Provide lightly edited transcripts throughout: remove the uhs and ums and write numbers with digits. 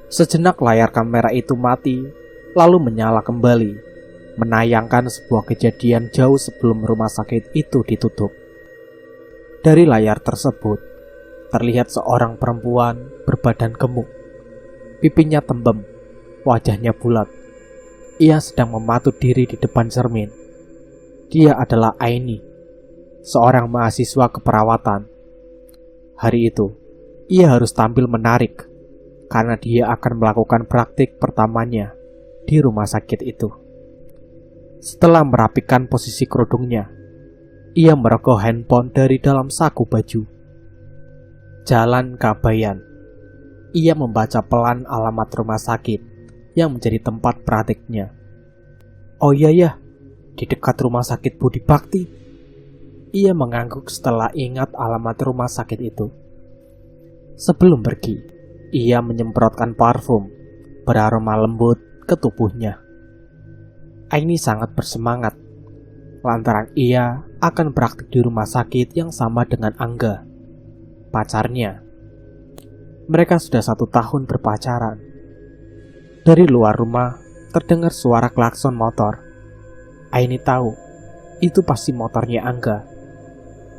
Sejenak layar kamera itu mati, lalu menyala kembali, menayangkan sebuah kejadian jauh sebelum rumah sakit itu ditutup. Dari layar tersebut, terlihat seorang perempuan berbadan gemuk. Pipinya tembem, wajahnya bulat. Ia sedang mematut diri di depan cermin. Dia adalah Aini, seorang mahasiswa keperawatan. Hari itu, ia harus tampil menarik karena dia akan melakukan praktik pertamanya di rumah sakit itu. Setelah merapikan posisi kerudungnya, ia merogoh handphone dari dalam saku baju. Jalan Kabayan. Ia membaca pelan alamat rumah sakit yang menjadi tempat praktiknya. Oh iya ya, di dekat rumah sakit Budi Bakti. Ia mengangguk setelah ingat alamat rumah sakit itu. Sebelum pergi, ia menyemprotkan parfum beraroma lembut ke tubuhnya. Aini sangat bersemangat lantaran ia akan praktik di rumah sakit yang sama dengan Angga, pacarnya. Mereka sudah 1 tahun berpacaran. Dari luar rumah terdengar suara klakson motor. Aini tahu itu pasti motornya Angga.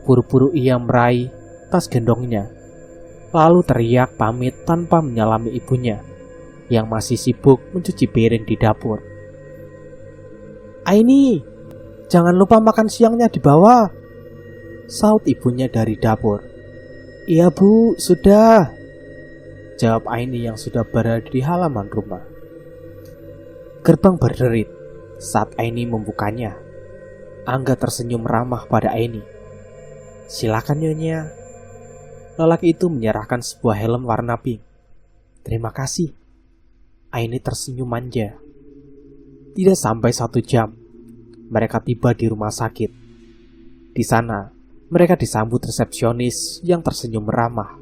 Buru-buru ia meraih tas gendongnya, lalu teriak pamit tanpa menyalami ibunya yang masih sibuk mencuci piring di dapur. Aini, jangan lupa makan siangnya di bawah, saut ibunya dari dapur. Iya bu, sudah, jawab Aini yang sudah berada di halaman rumah. Gerbang berderit saat Aini membukanya. Angga tersenyum ramah pada Aini. Silakan nyonya. Lelaki itu menyerahkan sebuah helm warna pink. Terima kasih. Aini tersenyum manja. Tidak sampai 1 jam, mereka tiba di rumah sakit. Di sana, mereka disambut resepsionis yang tersenyum ramah.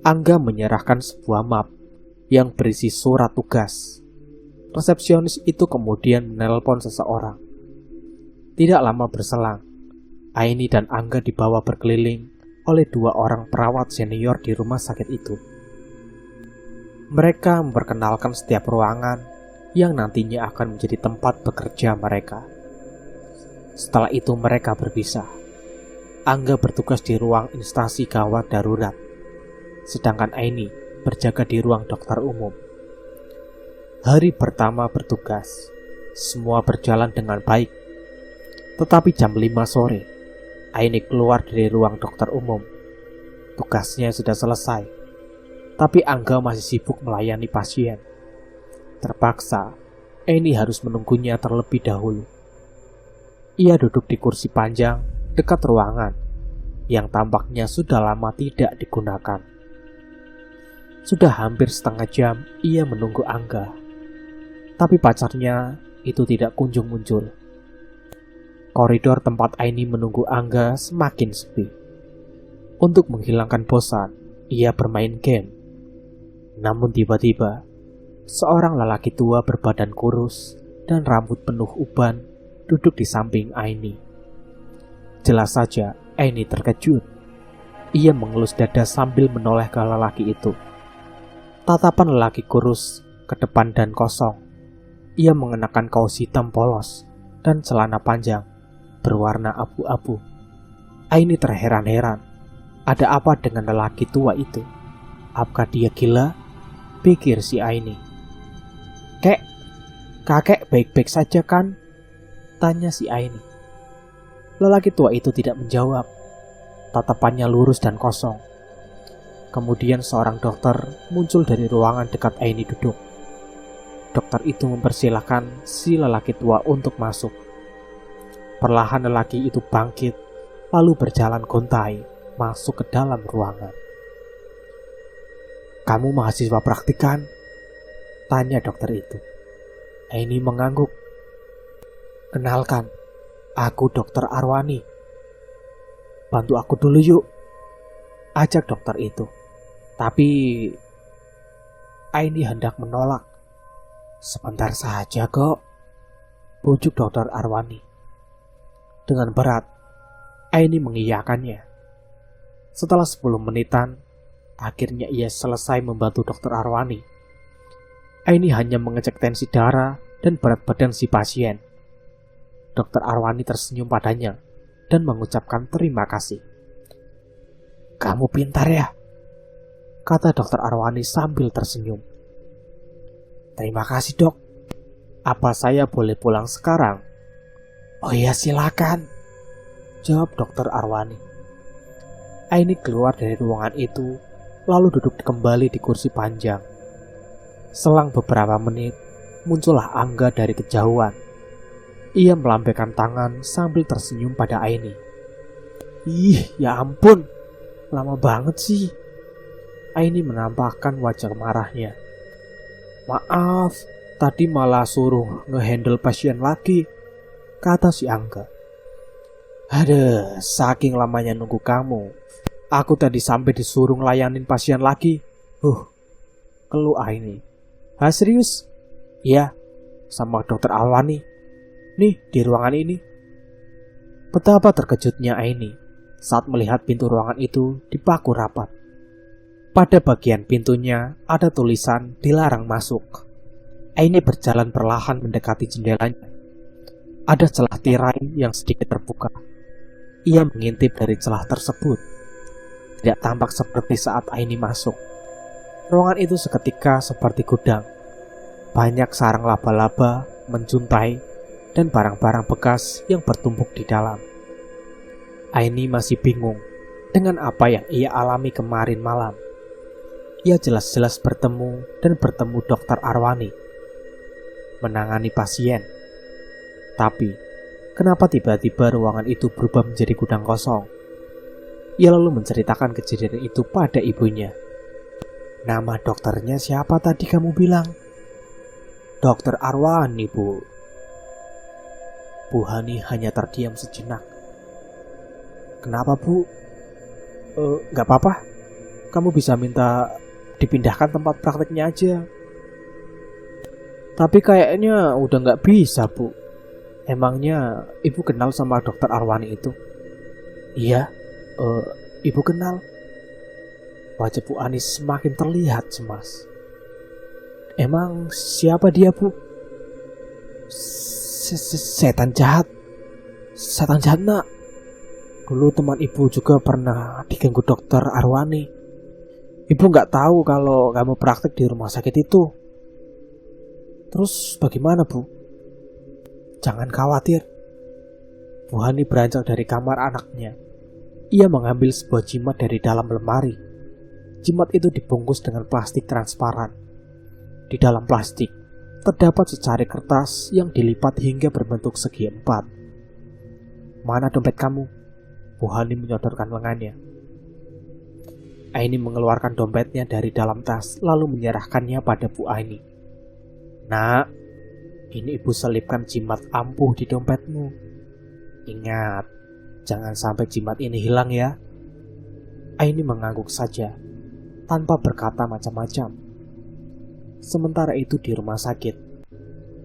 Angga menyerahkan sebuah map yang berisi surat tugas. Resepsionis itu kemudian menelpon seseorang. Tidak lama berselang, Aini dan Angga dibawa berkeliling oleh 2 orang perawat senior di rumah sakit itu. Mereka memperkenalkan setiap ruangan yang nantinya akan menjadi tempat bekerja mereka. Setelah itu mereka berpisah. Angga bertugas di ruang instansi gawat darurat, sedangkan Aini berjaga di ruang dokter umum. Hari pertama bertugas, semua berjalan dengan baik. Tetapi jam 5 sore, Aini keluar dari ruang dokter umum. Tugasnya sudah selesai, tapi Angga masih sibuk melayani pasien. Terpaksa, Aini harus menunggunya terlebih dahulu. Ia duduk di kursi panjang dekat ruangan yang tampaknya sudah lama tidak digunakan. Sudah hampir setengah jam ia menunggu Angga, tapi pacarnya itu tidak kunjung muncul. Koridor tempat Aini menunggu Angga semakin sepi. Untuk menghilangkan bosan, ia bermain game. Namun tiba-tiba, seorang lelaki tua berbadan kurus dan rambut penuh uban duduk di samping Aini. Jelas saja Aini terkejut. Ia mengelus dada sambil menoleh ke lelaki itu. Tatapan lelaki kurus ke depan dan kosong. Ia mengenakan kaos hitam polos dan celana panjang berwarna abu-abu. Aini terheran-heran. Ada apa dengan lelaki tua itu? Apakah dia gila? Pikir si Aini. Kakek baik-baik saja kan? Tanya si Aini. Lelaki tua itu tidak menjawab. Tatapannya lurus dan kosong. Kemudian seorang dokter muncul dari ruangan dekat Aini duduk. Dokter itu mempersilahkan si lelaki tua untuk masuk. Perlahan lelaki itu bangkit, lalu berjalan gontai masuk ke dalam ruangan. Kamu mahasiswa praktik kan? Tanya dokter itu. Aini mengangguk. Kenalkan, aku dokter Arwani. Bantu aku dulu yuk, ajak dokter itu. Tapi Aini hendak menolak. Sebentar saja kok, bujuk dokter Arwani. Dengan berat, Aini mengiyakannya. Setelah 10 menitan, akhirnya ia selesai membantu dokter Arwani. Aini hanya mengecek tensi darah dan berat badan si pasien. Dokter Arwani tersenyum padanya dan mengucapkan terima kasih. "Kamu pintar ya," kata Dokter Arwani sambil tersenyum. "Terima kasih, Dok. Apa saya boleh pulang sekarang?" "Oh iya, silakan," jawab Dokter Arwani. Aini keluar dari ruangan itu, lalu duduk kembali di kursi panjang. Selang beberapa menit, muncullah Angga dari kejauhan. Ia melambaikan tangan sambil tersenyum pada Aini. "Ih, ya ampun, lama banget sih." Aini menampakkan wajah marahnya. "Maaf, tadi malah suruh ngehandle pasien lagi," kata si Angga. "Aduh, saking lamanya nunggu kamu. Aku tadi sampai disuruh ngelayanin pasien lagi. Keluh Aini. "Ah, serius?" "Iya, sama Dokter Arwani. Nih, di ruangan ini." Betapa terkejutnya Aini saat melihat pintu ruangan itu dipaku rapat. Pada bagian pintunya ada tulisan "Dilarang masuk". Aini berjalan perlahan mendekati jendelanya. Ada celah tirai yang sedikit terbuka. Ia mengintip dari celah tersebut. Tidak tampak seperti saat Aini masuk. Ruangan itu seketika seperti gudang. Banyak sarang laba-laba, menjuntai, dan barang-barang bekas yang bertumpuk di dalam. Aini masih bingung dengan apa yang ia alami kemarin malam. Ia jelas-jelas bertemu Dokter Arwani, menangani pasien. Tapi, kenapa tiba-tiba ruangan itu berubah menjadi gudang kosong? Ia lalu menceritakan kejadian itu pada ibunya. "Nama dokternya siapa tadi kamu bilang?" "Dokter Arwani, Bu." Bu Hani hanya terdiam sejenak. "Kenapa, Bu?" Gak apa-apa. Kamu bisa minta dipindahkan tempat prakteknya aja." "Tapi kayaknya udah gak bisa, Bu. Emangnya Ibu kenal sama Dokter Arwani itu?" "Iya, Ibu kenal." Wajah Bu Anis semakin terlihat cemas. "Emang siapa dia, Bu?" Setan jahat. Setan jahat, Nak. Dulu teman Ibu juga pernah diganggu Dokter Arwani. Ibu gak tahu kalau kamu praktek di rumah sakit itu. Terus bagaimana, Bu?" "Jangan khawatir." Bu Hani beranjak dari kamar anaknya. Ia mengambil sebuah jimat dari dalam lemari. Jimat itu dibungkus dengan plastik transparan. Di dalam plastik terdapat secari kertas yang dilipat hingga berbentuk segi empat. "Mana dompet kamu?" Bu Hani menyodorkan lengannya. Aini mengeluarkan dompetnya dari dalam tas lalu menyerahkannya pada Bu Aini. "Nak, ini Ibu selipkan jimat ampuh di dompetmu. Ingat, jangan sampai jimat ini hilang ya." Aini mengangguk saja tanpa berkata macam-macam. Sementara itu di rumah sakit,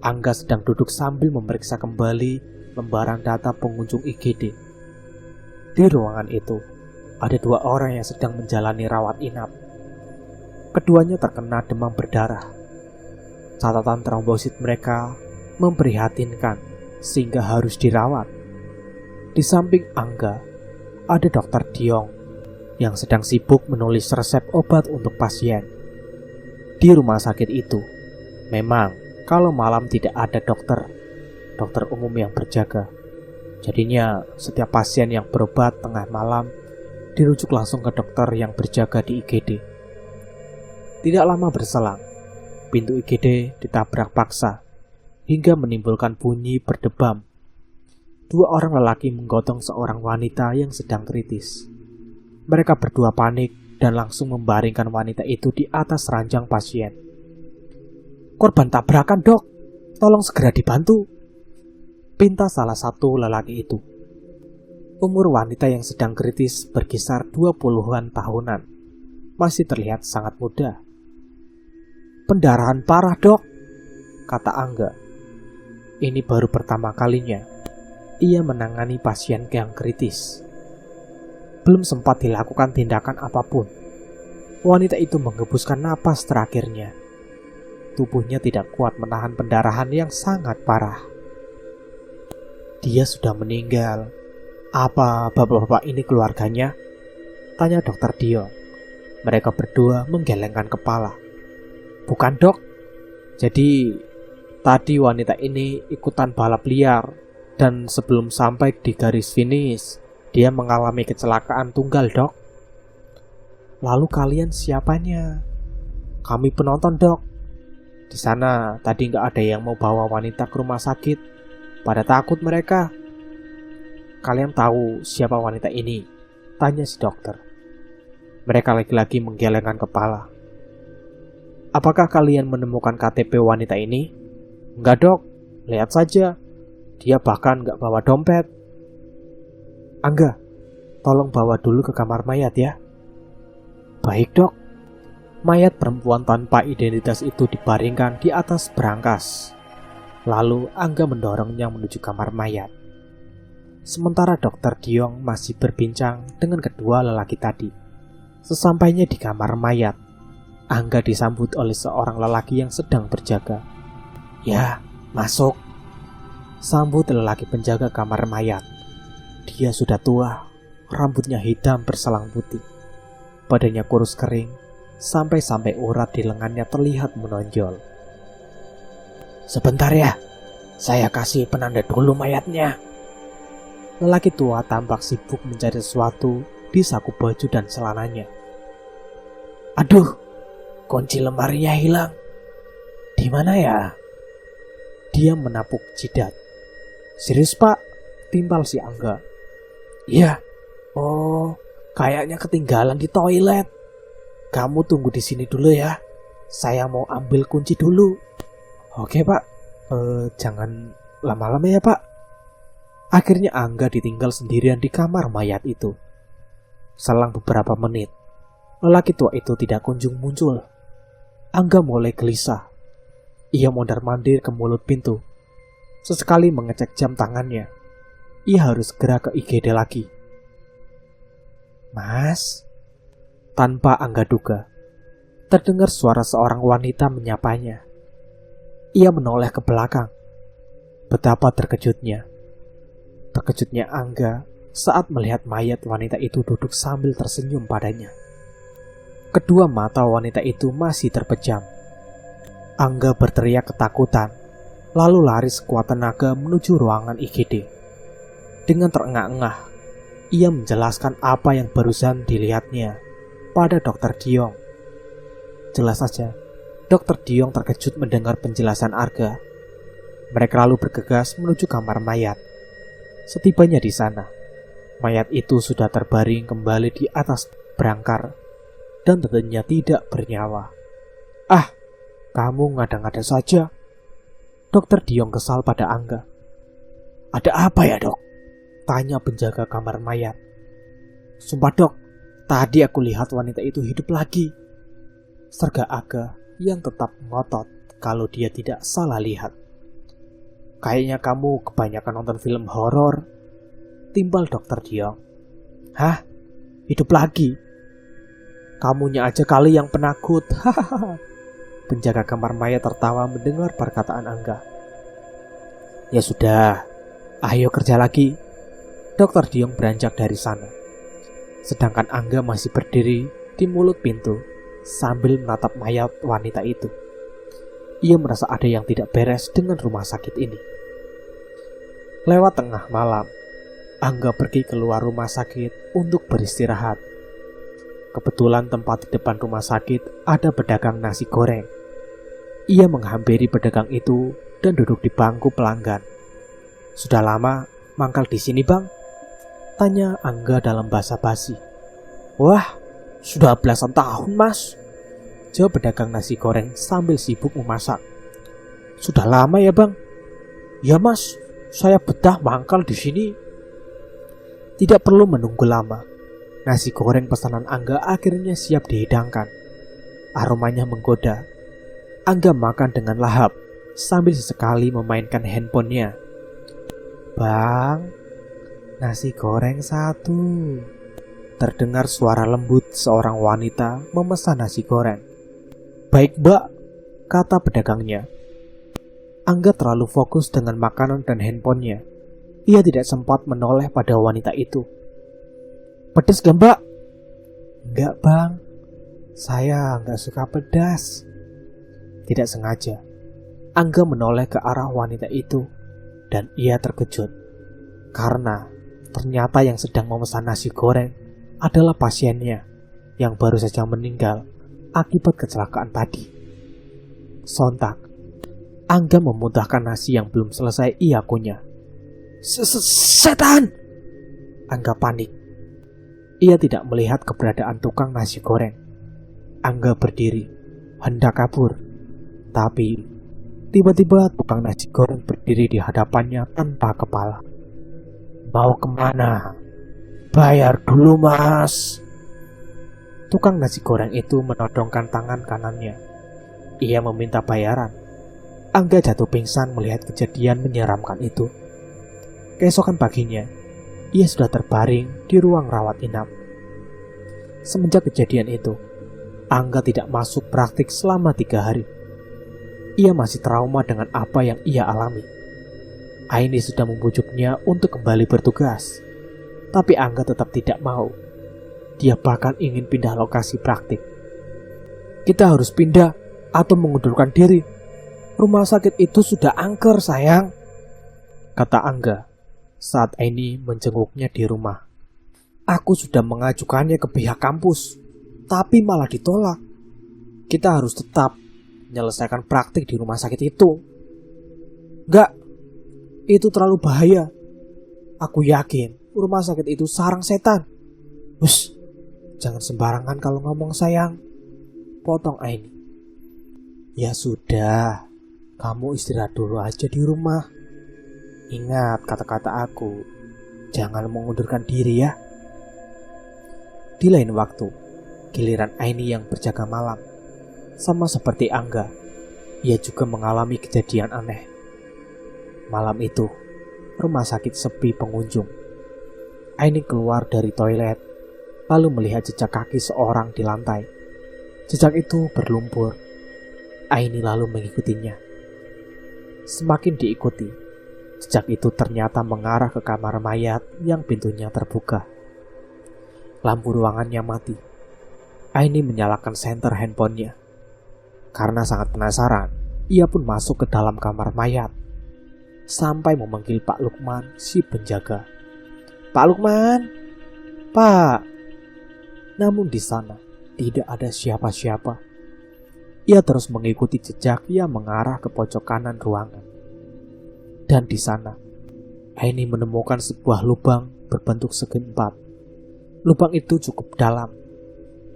Angga sedang duduk sambil memeriksa kembali lembaran data pengunjung IGD. Di ruangan itu, ada 2 orang yang sedang menjalani rawat inap. Keduanya terkena demam berdarah. Catatan trombosit mereka memprihatinkan sehingga harus dirawat. Di samping Angga, ada Dokter Diong yang sedang sibuk menulis resep obat untuk pasien. Di rumah sakit itu, memang kalau malam tidak ada dokter umum yang berjaga. Jadinya setiap pasien yang berobat tengah malam dirujuk langsung ke dokter yang berjaga di IGD. Tidak lama berselang, pintu IGD ditabrak paksa hingga menimbulkan bunyi berdebam. 2 orang lelaki menggotong seorang wanita yang sedang kritis. Mereka berdua panik dan langsung membaringkan wanita itu di atas ranjang pasien. "Korban tabrakan, Dok. Tolong segera dibantu," pinta salah satu lelaki itu. Umur wanita yang sedang kritis berkisar 20-an tahunan. Masih terlihat sangat muda. "Pendarahan parah, Dok," kata Angga. Ini baru pertama kalinya ia menangani pasien yang kritis. Belum sempat dilakukan tindakan apapun, wanita itu menghembuskan napas terakhirnya. tubuhnya tidak kuat menahan pendarahan yang sangat parah. Dia sudah meninggal. Apa bapak-bapak ini keluarganya? Tanya Dokter Diong. Mereka berdua menggelengkan kepala. Bukan dok. Jadi tadi wanita ini ikutan balap liar. Dan sebelum sampai di garis finish, dia mengalami kecelakaan tunggal dok. Lalu kalian siapanya? Kami penonton dok. Di sana tadi nggak ada yang mau bawa wanita ke rumah sakit. Pada takut mereka. Kalian tahu siapa wanita ini? Tanya si dokter. Mereka lagi-lagi menggelengkan kepala. Apakah kalian menemukan KTP wanita ini? Enggak dok, lihat saja. Dia bahkan nggak bawa dompet. Angga, tolong bawa dulu ke kamar mayat ya. Baik dok. Mayat perempuan tanpa identitas itu dibaringkan di atas berangkas. Lalu Angga mendorongnya menuju kamar mayat. Sementara Dokter Diong masih berbincang dengan kedua lelaki tadi. Sesampainya di kamar mayat, Angga disambut oleh seorang lelaki yang sedang berjaga. Ya, masuk. Sambut lelaki penjaga kamar mayat. Dia sudah tua, rambutnya hitam berselang putih. Badannya kurus kering, sampai-sampai urat di lengannya terlihat menonjol. Sebentar ya, saya kasih penanda dulu mayatnya. Lelaki tua tampak sibuk mencari sesuatu di saku baju dan celananya. Aduh, kunci lemarinya hilang. Di mana ya? Dia menapuk jidat. Serius pak? Timpal si Angga. Iya. Oh, kayaknya ketinggalan di toilet. Kamu tunggu di sini dulu ya. Saya mau ambil kunci dulu. Oke pak, jangan lama-lama ya pak. Akhirnya Angga ditinggal sendirian di kamar mayat itu. Selang beberapa menit, lelaki tua itu tidak kunjung muncul. Angga mulai gelisah. Ia mondar-mandir ke mulut pintu. Sesekali mengecek jam tangannya. Ia harus segera ke IGD lagi. Mas? Tanpa Angga duga, terdengar suara seorang wanita menyapanya. Ia menoleh ke belakang. Betapa terkejutnya. Terkejutnya Angga saat melihat mayat wanita itu duduk sambil tersenyum padanya. Kedua mata wanita itu masih terpejam. Angga berteriak ketakutan, lalu lari sekuat tenaga menuju ruangan IGD. Dengan terengah-engah, ia menjelaskan apa yang barusan dilihatnya pada Dokter Diong. Jelas saja, Dokter Diong terkejut mendengar penjelasan Angga. Mereka lalu bergegas menuju kamar mayat. Setibanya di sana, mayat itu sudah terbaring kembali di atas berangkar dan tentunya tidak bernyawa. Ah, kamu ngada-ngada saja. Dokter Diong kesal pada Angga. Ada apa ya dok? Tanya penjaga kamar mayat. Sumpah dok, tadi aku lihat wanita itu hidup lagi. Serga Angga yang tetap ngotot kalau dia tidak salah lihat. Kayaknya kamu kebanyakan nonton film horor. Timbal Dokter Diong. Hah? Hidup lagi? Kamunya aja kali yang penakut. Hahaha. Penjaga kamar mayat tertawa mendengar perkataan Angga. Ya sudah, ayo kerja lagi. Dokter Diong beranjak dari sana. Sedangkan Angga masih berdiri di mulut pintu sambil menatap mayat wanita itu. Ia merasa ada yang tidak beres dengan rumah sakit ini. Lewat tengah malam, Angga pergi keluar rumah sakit untuk beristirahat. Kebetulan tempat di depan rumah sakit ada pedagang nasi goreng. Ia menghampiri pedagang itu dan duduk di bangku pelanggan. Sudah lama mangkal di sini bang? Tanya Angga dalam basa basi. Wah, sudah belasan tahun mas, jawab pedagang nasi goreng sambil sibuk memasak. Sudah lama ya bang? Ya mas, saya betah mangkal di sini. Tidak perlu menunggu lama. Nasi goreng pesanan Angga akhirnya siap dihidangkan. Aromanya menggoda. Angga makan dengan lahap sambil sesekali memainkan handphonenya. Bang, nasi goreng satu. Terdengar suara lembut seorang wanita memesan nasi goreng. Baik mbak, kata pedagangnya. Angga terlalu fokus dengan makanan dan handphonenya. Ia tidak sempat menoleh pada wanita itu. Pedas gak mbak? Enggak bang, saya nggak suka pedas. Tidak sengaja, Angga menoleh ke arah wanita itu dan ia terkejut. Karena ternyata yang sedang memesan nasi goreng adalah pasiennya yang baru saja meninggal akibat kecelakaan tadi. Sontak, Angga memuntahkan nasi yang belum selesai ia kunyah. Setan! Angga panik. Ia tidak melihat keberadaan tukang nasi goreng. Angga berdiri, hendak kabur. Tapi, tiba-tiba tukang nasi goreng berdiri di hadapannya tanpa kepala. Mau kemana? Bayar dulu mas. Tukang nasi goreng itu menodongkan tangan kanannya. Ia meminta bayaran. Angga jatuh pingsan melihat kejadian menyeramkan itu. Keesokan paginya, ia sudah terbaring di ruang rawat inap. Semenjak kejadian itu, Angga tidak masuk praktik selama 3 hari. Ia masih trauma dengan apa yang ia alami. Aini sudah membujuknya untuk kembali bertugas, tapi Angga tetap tidak mau. Dia bahkan ingin pindah lokasi praktik. Kita harus pindah atau mengundurkan diri. Rumah sakit itu sudah angker sayang, kata Angga saat Aini menjenguknya di rumah. Aku sudah mengajukannya ke pihak kampus, tapi malah ditolak. Kita harus tetap menyelesaikan praktik di rumah sakit itu. Enggak, itu terlalu bahaya. Aku yakin rumah sakit itu sarang setan. Hus, jangan sembarangan kalau ngomong sayang, potong Aini. Ya sudah, kamu istirahat dulu aja di rumah. Ingat kata-kata aku, jangan mengundurkan diri ya. Di lain waktu, giliran Aini yang berjaga malam. Sama seperti Angga, ia juga mengalami kejadian aneh. Malam itu, rumah sakit sepi pengunjung. Aini keluar dari toilet, lalu melihat jejak kaki seorang di lantai. Jejak itu berlumpur. Aini lalu mengikutinya. Semakin diikuti, jejak itu ternyata mengarah ke kamar mayat yang pintunya terbuka. Lampu ruangannya mati. Aini menyalakan senter handphonenya. Karena sangat penasaran, ia pun masuk ke dalam kamar mayat. Sampai memanggil Pak Lukman, si penjaga. Pak Lukman, Pak. Namun di sana tidak ada siapa-siapa. Ia terus mengikuti jejak yang mengarah ke pojok kanan ruangan. Dan di sana, Aini menemukan sebuah lubang berbentuk segi 4. Lubang itu cukup dalam,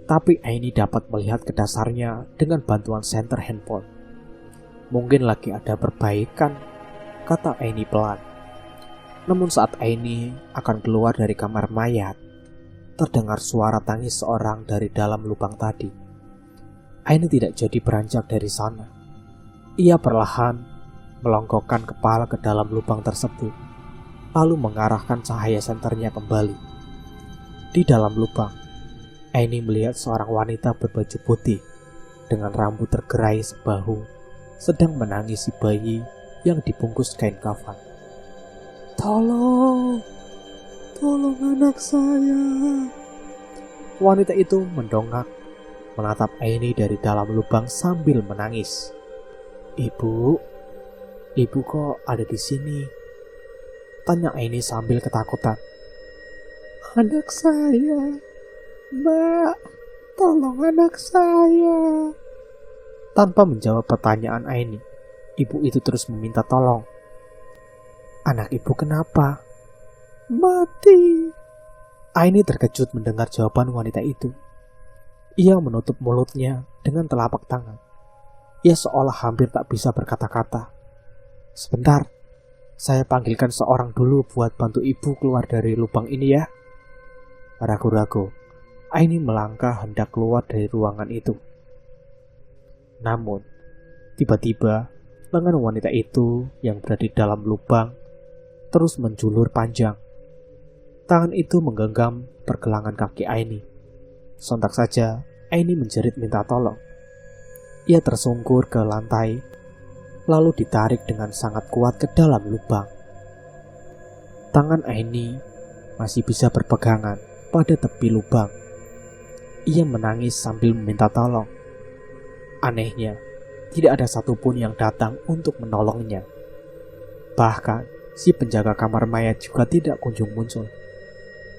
tapi Aini dapat melihat ke dasarnya dengan bantuan senter handphone. Mungkin lagi ada perbaikan, kata Aini pelan. Namun saat Aini akan keluar dari kamar mayat, terdengar suara tangis seorang dari dalam lubang tadi. Aini tidak jadi beranjak dari sana. Ia perlahan melongkokkan kepala ke dalam lubang tersebut, lalu mengarahkan cahaya senternya kembali. Di dalam lubang, Aini melihat seorang wanita berbaju putih dengan rambut tergerai sebahu, sedang menangisi bayi yang dibungkus kain kafan. Tolong anak saya. Wanita itu mendongak, menatap Aini dari dalam lubang sambil menangis. Ibu kok ada di sini? Tanya Aini sambil ketakutan. Anak saya, Mbak, tolong anak saya. Tanpa menjawab pertanyaan Aini, ibu itu terus meminta tolong. Anak ibu kenapa? Mati. Aini terkejut mendengar jawaban wanita itu. Ia menutup mulutnya dengan telapak tangan. Ia seolah hampir tak bisa berkata-kata. Sebentar, saya panggilkan seorang dulu buat bantu ibu keluar dari lubang ini ya. Ragu-ragu, Aini melangkah hendak keluar dari ruangan itu. Namun, tiba-tiba lengan wanita itu yang berada di dalam lubang terus menjulur panjang. Tangan itu menggenggam pergelangan kaki Aini. Sontak saja, Aini menjerit minta tolong. Ia tersungkur ke lantai, lalu ditarik dengan sangat kuat ke dalam lubang. Tangan Aini masih bisa berpegangan pada tepi lubang. Ia menangis sambil meminta tolong. Anehnya, tidak ada satupun yang datang untuk menolongnya. Bahkan, si penjaga kamar mayat juga tidak kunjung muncul.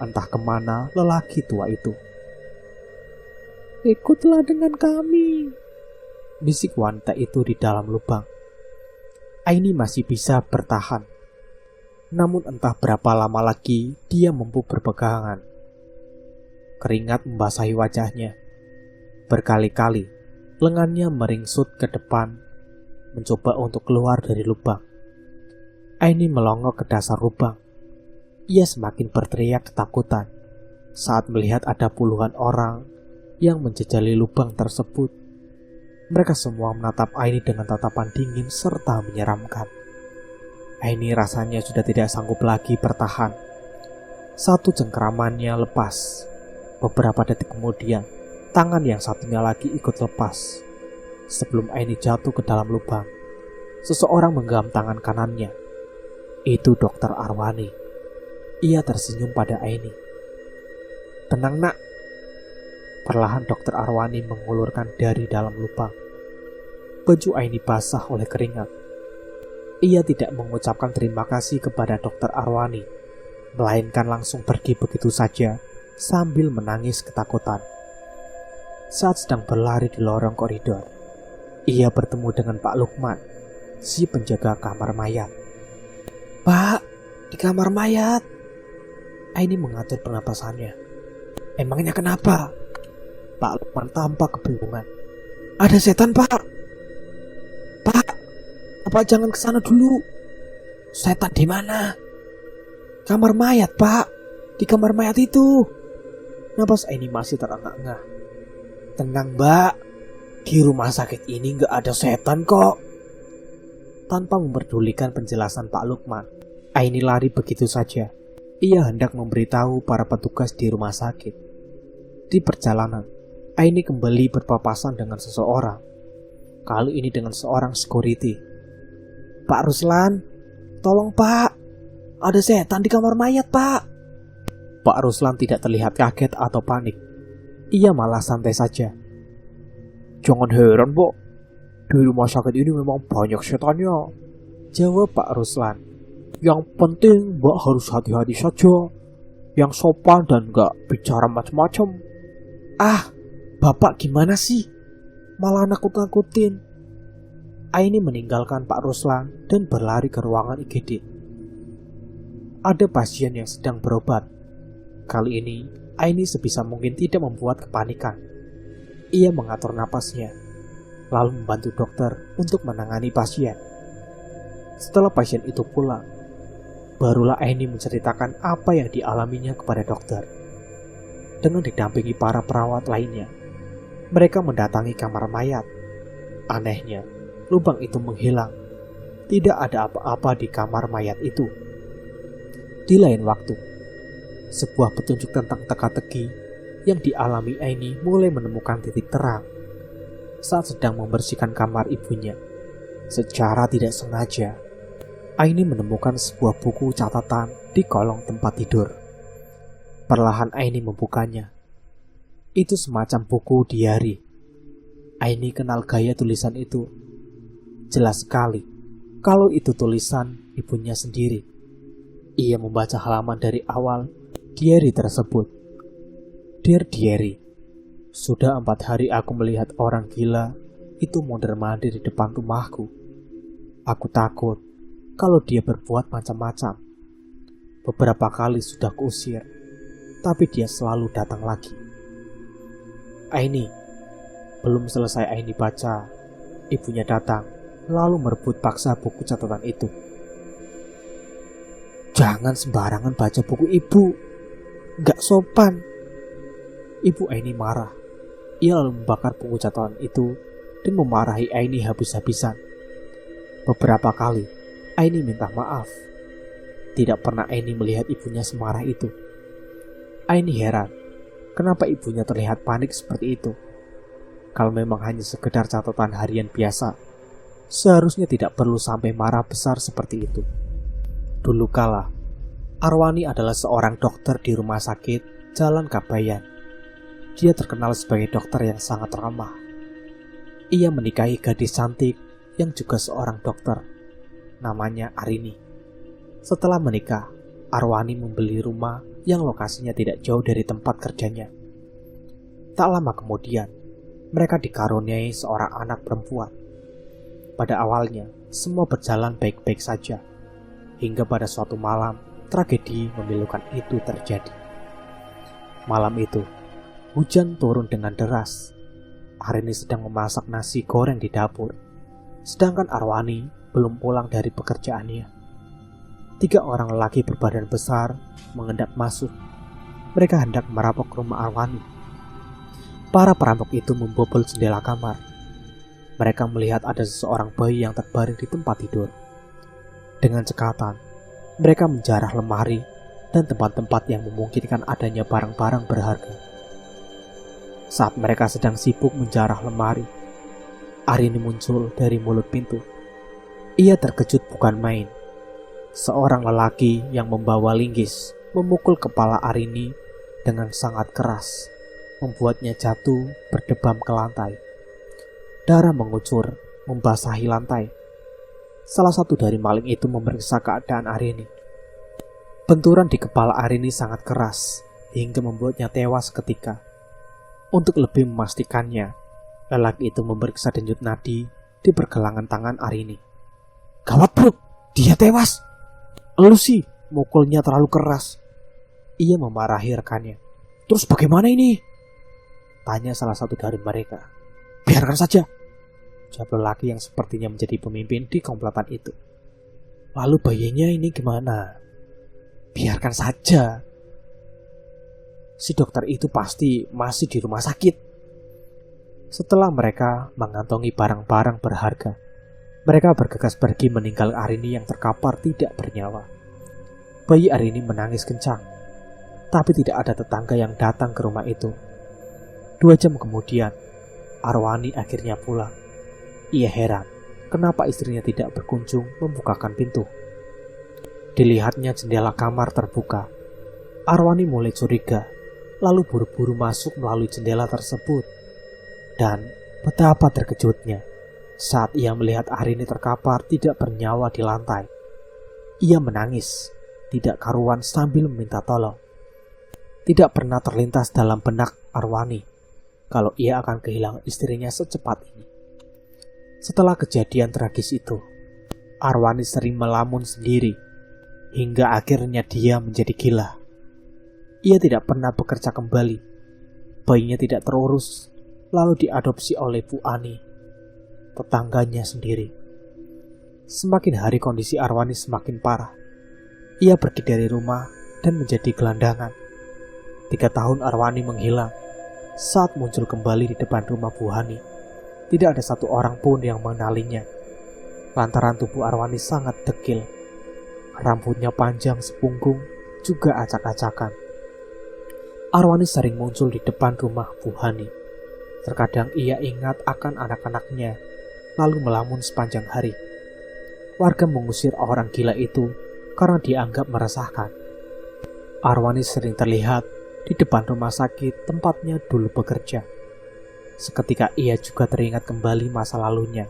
Entah kemana lelaki tua itu. "Ikutlah dengan kami," bisik wanita itu di dalam lubang. Aini masih bisa bertahan. Namun entah berapa lama lagi dia mampu berpegangan. Keringat membasahi wajahnya. Berkali-kali lengannya meringsut ke depan, mencoba untuk keluar dari lubang. Aini melongo ke dasar lubang. Ia semakin berteriak ketakutan saat melihat ada puluhan orang yang menjejali lubang tersebut. Mereka semua menatap Aini dengan tatapan dingin serta menyeramkan. Aini rasanya sudah tidak sanggup lagi bertahan. Satu cengkeramannya lepas. Beberapa detik kemudian, tangan yang satunya lagi ikut lepas. Sebelum Aini jatuh ke dalam lubang, seseorang menggenggam tangan kanannya. Itu Dokter Arwani. Ia tersenyum pada Aini. "Tenang, Nak." Perlahan Dokter Arwani mengulurkan dari dalam lubang. Baju Aini basah oleh keringat. Ia tidak mengucapkan terima kasih kepada Dokter Arwani, melainkan langsung pergi begitu saja sambil menangis ketakutan. Saat sedang berlari di lorong koridor, ia bertemu dengan Pak Lukman, si penjaga kamar mayat. "Pak, di kamar mayat." Aini mengatur pernapasannya. "Emangnya kenapa?" Pak Lukman tampak kebingungan. "Ada setan, Pak." "Pak, Bapak jangan ke sana dulu." "Setan di mana?" "Kamar mayat, Pak. Di kamar mayat itu." Napas Aini masih terengah-engah. "Tenang, Mbak. Di rumah sakit ini gak ada setan kok." Tanpa memperdulikan penjelasan Pak Lukman, Aini lari begitu saja. Ia hendak memberitahu para petugas di rumah sakit. Di perjalanan, Aini kembali berpapasan dengan seseorang. Kali ini dengan seorang security. "Pak Ruslan, tolong Pak. Ada setan di kamar mayat, Pak." Pak Ruslan tidak terlihat kaget atau panik. Ia malah santai saja. "Jangan heran, Pak. Di rumah sakit ini memang banyak setannya," jawab Pak Ruslan. "Yang penting Mbak harus hati-hati saja. Yang sopan dan gak bicara macam-macam." "Ah, Bapak gimana sih? Malah nakut-nakutin." Aini meninggalkan Pak Ruslan dan berlari ke ruangan IGD. Ada pasien yang sedang berobat. Kali ini, Aini sebisa mungkin tidak membuat kepanikan. Ia mengatur napasnya, lalu membantu dokter untuk menangani pasien. Setelah pasien itu pulang, barulah Aini menceritakan apa yang dialaminya kepada dokter. Dengan didampingi para perawat lainnya, mereka mendatangi kamar mayat. Anehnya, lubang itu menghilang. Tidak ada apa-apa di kamar mayat itu. Di lain waktu, sebuah petunjuk tentang teka-teki yang dialami Aini mulai menemukan titik terang. Saat sedang membersihkan kamar ibunya, secara tidak sengaja, Aini menemukan sebuah buku catatan di kolong tempat tidur. Perlahan Aini membukanya. Itu semacam buku diari. Aini kenal gaya tulisan itu. Jelas sekali kalau itu tulisan ibunya sendiri. Ia membaca halaman dari awal diari tersebut. "Dear Diary, sudah 4 hari aku melihat orang gila itu mondar-mandir di depan rumahku. Aku takut kalau dia berbuat macam-macam. Beberapa kali sudah kuusir, tapi dia selalu datang lagi." Aini. Belum selesai Aini baca, ibunya datang, lalu merebut paksa buku catatan itu. "Jangan sembarangan baca buku ibu. Gak sopan." Ibu Aini marah. Ia lalu membakar buku catatan itu dan memarahi Aini habis-habisan. Beberapa kali, Aini minta maaf. Tidak pernah Aini melihat ibunya semarah itu. Aini heran, kenapa ibunya terlihat panik seperti itu. Kalau memang hanya sekedar catatan harian biasa, seharusnya tidak perlu sampai marah besar seperti itu. Dulu kala, Arwani adalah seorang dokter di rumah sakit Jalan Kabayan. Dia terkenal sebagai dokter yang sangat ramah. Ia menikahi gadis cantik yang juga seorang dokter, namanya Arini. Setelah menikah, Arwani membeli rumah yang lokasinya tidak jauh dari tempat kerjanya. Tak lama kemudian, mereka dikaruniai seorang anak perempuan. Pada awalnya, semua berjalan baik-baik saja. Hingga pada suatu malam, tragedi memilukan itu terjadi. Malam itu, hujan turun dengan deras. Arini sedang memasak nasi goreng di dapur, sedangkan Arwani belum pulang dari pekerjaannya. 3 orang lelaki berbadan besar mengendap masuk. Mereka hendak merampok rumah Arwani. Para perampok itu membobol jendela kamar. Mereka melihat ada seseorang bayi yang terbaring di tempat tidur. Dengan cekatan, mereka menjarah lemari dan tempat-tempat yang memungkinkan adanya barang-barang berharga. Saat mereka sedang sibuk menjarah lemari, Arini muncul dari mulut pintu. Ia terkejut bukan main. Seorang lelaki yang membawa linggis memukul kepala Arini dengan sangat keras, membuatnya jatuh berdebam ke lantai. Darah mengucur membasahi lantai. Salah satu dari maling itu memeriksa keadaan Arini. Benturan di kepala Arini sangat keras hingga membuatnya tewas seketika. Untuk lebih memastikannya, lelaki itu memeriksa denyut nadi di pergelangan tangan Arini. "Gawat bro, dia tewas. Elu sih, mukulnya terlalu keras." Ia memarahi rekannya. "Terus bagaimana ini?" tanya salah satu dari mereka. "Biarkan saja," jawab lelaki yang sepertinya menjadi pemimpin di komplotan itu. "Lalu bayinya ini gimana?" "Biarkan saja. Si dokter itu pasti masih di rumah sakit." Setelah mereka mengantongi barang-barang berharga, mereka bergegas pergi meninggal Arini yang terkapar tidak bernyawa. Bayi Arini menangis kencang, tapi tidak ada tetangga yang datang ke rumah itu. 2 jam kemudian, Arwani akhirnya pulang. Ia heran kenapa istrinya tidak berkunjung membukakan pintu. Dilihatnya jendela kamar terbuka. Arwani mulai curiga, lalu buru-buru masuk melalui jendela tersebut. Dan betapa terkejutnya saat ia melihat Arini terkapar tidak bernyawa di lantai. Ia menangis, tidak karuan sambil meminta tolong. Tidak pernah terlintas dalam benak Arwani kalau ia akan kehilangan istrinya secepat ini. Setelah kejadian tragis itu, Arwani sering melamun sendiri, hingga akhirnya dia menjadi gila. Ia tidak pernah bekerja kembali. Bayinya tidak terurus, lalu diadopsi oleh Bu Ani, tetangganya sendiri. Semakin hari kondisi Arwani semakin parah. Ia pergi dari rumah dan menjadi gelandangan. 3 tahun Arwani menghilang. Saat muncul kembali di depan rumah Bu Hani, tidak ada satu orang pun yang mengenalinya. Lantaran tubuh Arwani sangat dekil. Rambutnya panjang sepunggung, juga acak-acakan. Arwani sering muncul di depan rumah Bu Hani. Terkadang ia ingat akan anak-anaknya, lalu melamun sepanjang hari. Warga mengusir orang gila itu karena dianggap meresahkan. Arwani sering terlihat di depan rumah sakit tempatnya dulu bekerja. Seketika ia juga teringat kembali masa lalunya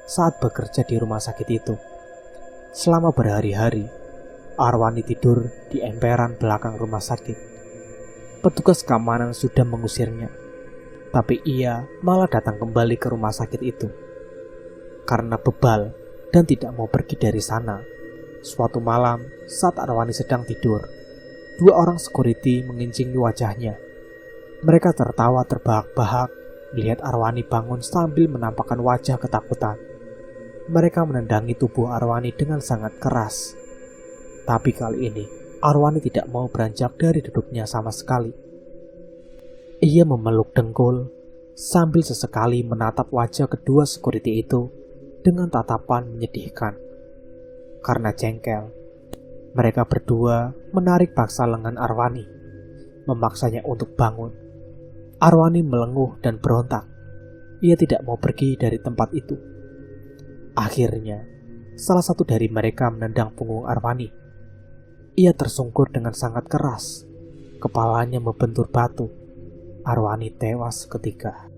saat bekerja di rumah sakit itu. Selama berhari-hari, Arwani tidur di emperan belakang rumah sakit. Petugas keamanan sudah mengusirnya, tapi ia malah datang kembali ke rumah sakit itu. Karena bebal dan tidak mau pergi dari sana, suatu malam saat Arwani sedang tidur, 2 orang security mengincingi wajahnya. Mereka tertawa terbahak-bahak melihat Arwani bangun sambil menampakkan wajah ketakutan. Mereka menendangi tubuh Arwani dengan sangat keras. Tapi kali ini, Arwani tidak mau beranjak dari duduknya sama sekali. Ia memeluk dengkul sambil sesekali menatap wajah kedua security itu dengan tatapan menyedihkan. Karena jengkel, mereka berdua menarik paksa lengan Arwani, memaksanya untuk bangun. Arwani melenguh dan berontak. Ia tidak mau pergi dari tempat itu. Akhirnya, salah satu dari mereka menendang punggung Arwani. Ia tersungkur dengan sangat keras. Kepalanya membentur batu. Arwani tewas seketika.